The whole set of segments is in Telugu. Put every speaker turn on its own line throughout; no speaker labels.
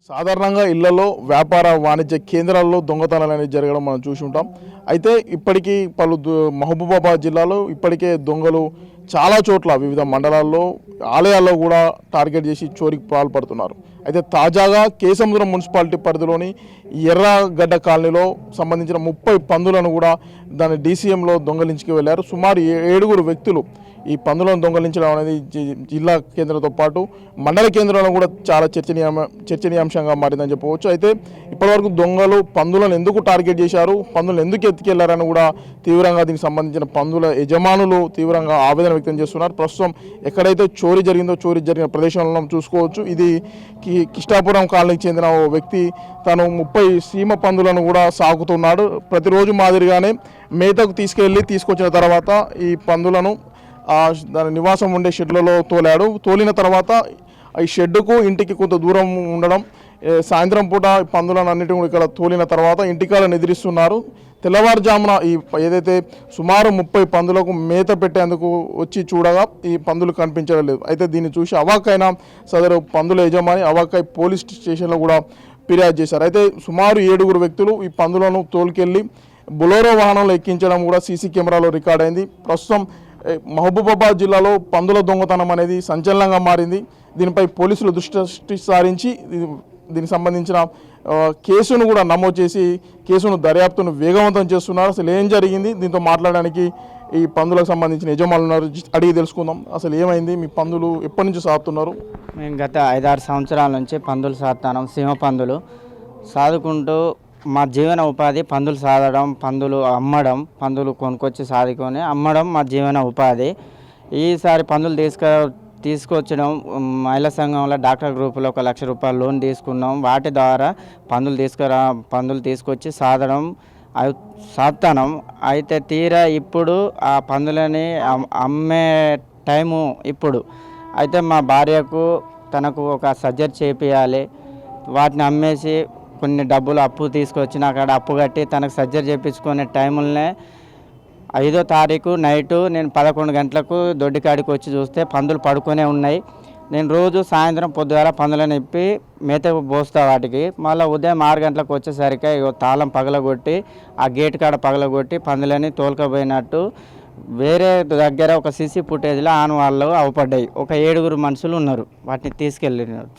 సాధారణంగా ఇళ్లలో వ్యాపార వాణిజ్య కేంద్రాల్లో దొంగతనాలు అనేది జరగడం మనం చూసి ఉంటాం. అయితే ఇప్పటికీ మహబూబాబాద్ జిల్లాలో ఇప్పటికే దొంగలు చాలా చోట్ల వివిధ మండలాల్లో ఆలయాల్లో కూడా టార్గెట్ చేసి చోరీకి పాల్పడుతున్నారు. అయితే తాజాగా కేసముద్రం మున్సిపాలిటీ పరిధిలోని ఎర్రగడ్డ కాలనీలో సంబంధించిన 30 పందులను కూడా దాని డీసీఎంలో దొంగలించుకు వెళ్ళారు. సుమారు 7 వ్యక్తులు ఈ పందులను దొంగలించడం అనేది జిల్లా కేంద్రంతో పాటు మండల కేంద్రంలో కూడా చాలా చర్చనీయాంశంగా మారిందని చెప్పవచ్చు. అయితే ఇప్పటివరకు దొంగలు పందులను ఎందుకు టార్గెట్ చేశారు, పందులను ఎందుకు ఎత్తుకెళ్లారని కూడా తీవ్రంగా దీనికి సంబంధించిన పందుల యజమానులు తీవ్రంగా ఆవేదన వ్యక్తం చేస్తున్నారు. ప్రస్తుతం ఎక్కడైతే చోరీ జరిగిన ప్రదేశంలో చూసుకోవచ్చు. ఇది కిష్టాపురం కాలనీకి చెందిన ఓ వ్యక్తి తను 30 సీమ పందులను కూడా సాకుతున్నాడు. ప్రతిరోజు మాదిరిగానే మేతకు తీసుకొచ్చిన తర్వాత ఈ పందులను దాని నివాసం ఉండే షెడ్లలో తోలిన తర్వాత ఈ షెడ్డుకు ఇంటికి కొంత దూరం ఉండడం, సాయంత్రం పూట పందులను అన్నిటి కూడా ఇక్కడ తోలిన తర్వాత ఇంటికాలను ఎదిరిస్తున్నారు. తెల్లవారుజామున ఏదైతే సుమారు 30 పందులకు మేత పెట్టేందుకు వచ్చి చూడగా ఈ పందులు కనిపించడం లేదు. అయితే దీన్ని చూసి అవాక్కైన సదరు పందుల యజమాని అవాక్కై పోలీస్ స్టేషన్లో కూడా ఫిర్యాదు చేశారు. అయితే సుమారు 7 వ్యక్తులు ఈ పందులను తోలుకెళ్ళి బొలెరో వాహనంలో ఎక్కించడం కూడా సీసీ కెమెరాలో రికార్డ్ అయింది. ప్రస్తుతం మహబూబాబాద్ జిల్లాలో పందుల దొంగతనం అనేది సంచలనంగా మారింది. దీనిపై పోలీసులు దృష్టి సారించి దీనికి సంబంధించిన కేసును కూడా నమోదు చేసి దర్యాప్తును వేగవంతం చేస్తున్నారు. అసలు ఏం జరిగింది, దీంతో మాట్లాడడానికి ఈ పందులకు సంబంధించిన యజమానులు ఉన్నారు, అడిగి తెలుసుకుందాం. అసలు ఏమైంది, మీ పందులు ఎప్పటి నుంచి సాగుతున్నారు?
మేము గత 5-6 సంవత్సరాల నుంచి పందులు సాగుతున్నాం. సింహ పందులు సాదుకుంటూ మా జీవన ఉపాధి పందులు సాదడం, పందులు అమ్మడం, పందులు కొనుక్కొచ్చి సాదుకొని అమ్మడం మా జీవన ఉపాధి. ఈసారి పందులు తీసుకొచ్చడం మహిళా సంఘంలో డాక్టర్ గ్రూపులో 1 లక్ష రూపాయలు లోన్ తీసుకున్నాం. వాటి ద్వారా పందులు తీసుకొచ్చి సాదుతాం. అయితే తీరా ఇప్పుడు ఆ పందులని అమ్మే టైము ఇప్పుడు. అయితే మా భార్యకు తనకు ఒక సర్జరీ చేపియాలి. వాటిని అమ్మేసి కొన్ని డబ్బులు అప్పు తీసుకొచ్చిన అక్కడ అప్పు కట్టి తనకు సర్జరీ చేయించుకునే టైంలోనే 5వ తారీఖు నైటు నేను 11 గంటలకు దొడ్డికాడికి వచ్చి చూస్తే పందులు పడుకొనే ఉన్నాయి. నేను రోజు సాయంత్రం పొద్దుగాల పందులను ఇప్పి మేత పోస్తా వాటికి. మళ్ళీ ఉదయం 6 గంటలకు వచ్చేసరికి తాళం పగలగొట్టి ఆ గేట్ కాడ పగలగొట్టి పందులని తోలుకపోయినట్టు వేరే దగ్గర ఒక సీసీ ఫుటేజ్లో వాళ్ళు అవపడ్డాయి. ఒక 7 మనుషులు ఉన్నారు, వాటిని తీసుకెళ్ళినారు.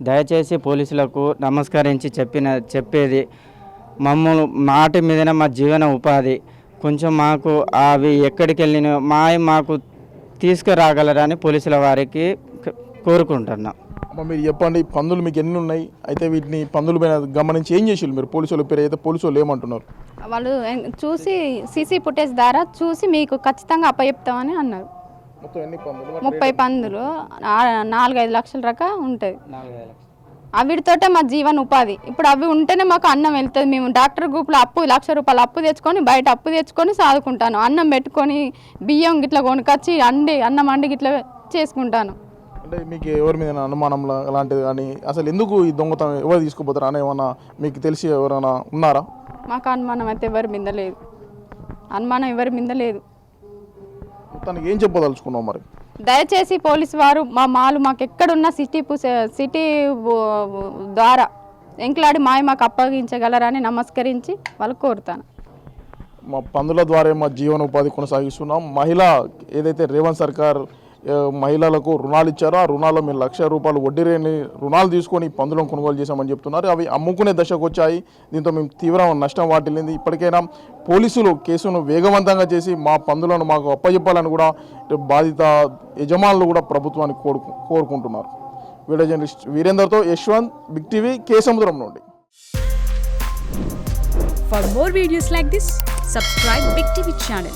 దయచేసి పోలీసులకు నమస్కరించి చెప్పేది మమ్మల్ని మాటి మీదనే మా జీవన ఉపాధి. కొంచెం మాకు అవి ఎక్కడికి వెళ్ళిన మాకు తీసుకురాగలరని పోలీసుల వారికి కోరుకుంటున్నాం.
మీరు చెప్పండి, పందులు మీకు ఎన్ని ఉన్నాయి? అయితే వీటిని పందుల పైన గమనించి ఏం చేసి మీరు పోలీసులు అయితే పోలీసులు ఏమంటున్నారు?
వాళ్ళు చూసి సీసీ ఫుటేజ్ ద్వారా చూసి మీకు ఖచ్చితంగా అప్పచెప్తామని అన్నారు. 30 పందులు 4-5 లక్షల రకా ఉంటుంది. అవిటితోటే మా జీవన ఉపాధి. ఇప్పుడు అవి ఉంటేనే మాకు అన్నం వెళ్తుంది. మేము డాక్టర్ గ్రూప్లో 1 లక్ష రూపాయలు అప్పు తెచ్చుకొని బయట అప్పు తెచ్చుకొని సాదుకుంటాను. అన్నం పెట్టుకొని బియ్యం గిట్లా కొనుకొచ్చి అన్నం అండి గిట్లా చేసుకుంటాను.
అంటే మీకు ఎవరి మీద అనుమానం అలాంటిది కానీ అసలు ఎందుకు ఈ దొంగతనం ఎవరు తీసుకుపోతారు అని ఏమన్నా మీకు తెలిసి ఎవరైనా ఉన్నారా?
మాకు అనుమానం అయితే ఎవరి మీద లేదు.
తనకి ఏం చెప్పదలుచుకున్నావు మరి?
దయచేసి పోలీసు వారు మాకు ఎక్కడున్న సిటీ ద్వారా ఎంకలాడి మాకు అప్పగించగలరని నమస్కరించి వాళ్ళు కోరుతాను.
మా పందుల ద్వారా మా జీవన ఉపాధి కొనసాగిస్తున్నాం. ఏదైతే రేవంత్ సర్కార్ మహిళలకు రుణాలు ఇచ్చారో ఆ రుణాల్లో మేము 1 లక్ష రూపాయలు వడ్డీ లేని రుణాలు తీసుకొని పందులను కొనుగోలు చేశామని చెప్తున్నారు. అవి అమ్ముకునే దశకు వచ్చాయి. దీంతో మేము తీవ్రమైన నష్టం వాటిల్లింది. ఇప్పటికైనా పోలీసులు కేసును వేగవంతంగా చేసి మా పందులను మాకు అప్పచెప్పాలని కూడా బాధిత యజమానులు కూడా ప్రభుత్వాన్ని కోరుకుంటున్నారు. వీడియో జర్నలిస్ట్ వీరేందర్తో యశ్వంత్, బిగ్ టీవీ, కేసముద్రం నుండి.
For more videos like this, subscribe Big TV channel.